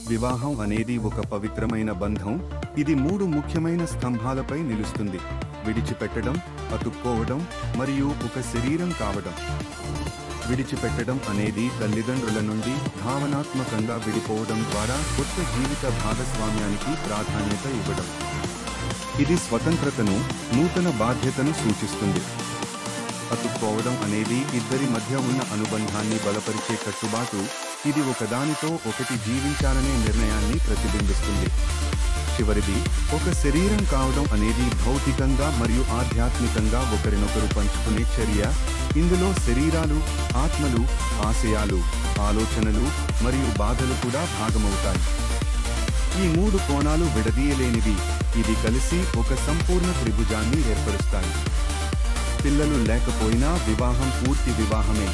వివాహం అనేది ఒక పవిత్రమైన బంధం. ఇది 3 ముఖ్యమైన స్తంభాలపై నిలుస్తుంది: విడిచిపెట్టడం, అతుక్కోవడం మరియు ఒక శరీరం కావడం. విడిచిపెట్టడం అనేది తల్లిదండ్రుల నుండి భావనాత్మకంగా విడిపోవడం ద్వారా కొత్త జీవిత భాగస్వామ్యానికి ప్రాధాన్యత ఇవ్వడం. ఇది స్వతంత్రతను, నూతన బాధ్యతను సూచిస్తుంది. అతుక్కోవడం అనేది ఇద్దరి మధ్య ఉన్న అనుబంధాన్ని బలపరిచే కట్టుబాటు. ఇది ఒకదానితో ఒకటి జీవించాలనే నిర్ణయాన్ని ప్రతిబింబిస్తుంది. చివరిది, ఒక శరీరం కావడం అనేది భౌతికంగా మరియు ఆధ్యాత్మికంగా ఒకరినొకరు పంచుకునే చర్య. ఇందులో శరీరాలు, ఆత్మలు, ఆశయాలు, ఆలోచనలు మరియు బాధలు కూడా భాగమవుతాయి. ఈ 3 కోణాలు విడదీయలేనివి. ఇది కలిసి ఒక సంపూర్ణ త్రిభుజాన్ని ఏర్పరుస్తాయి. పిల్లలు లేకపోయినా వివాహం పూర్తి వివాహమే,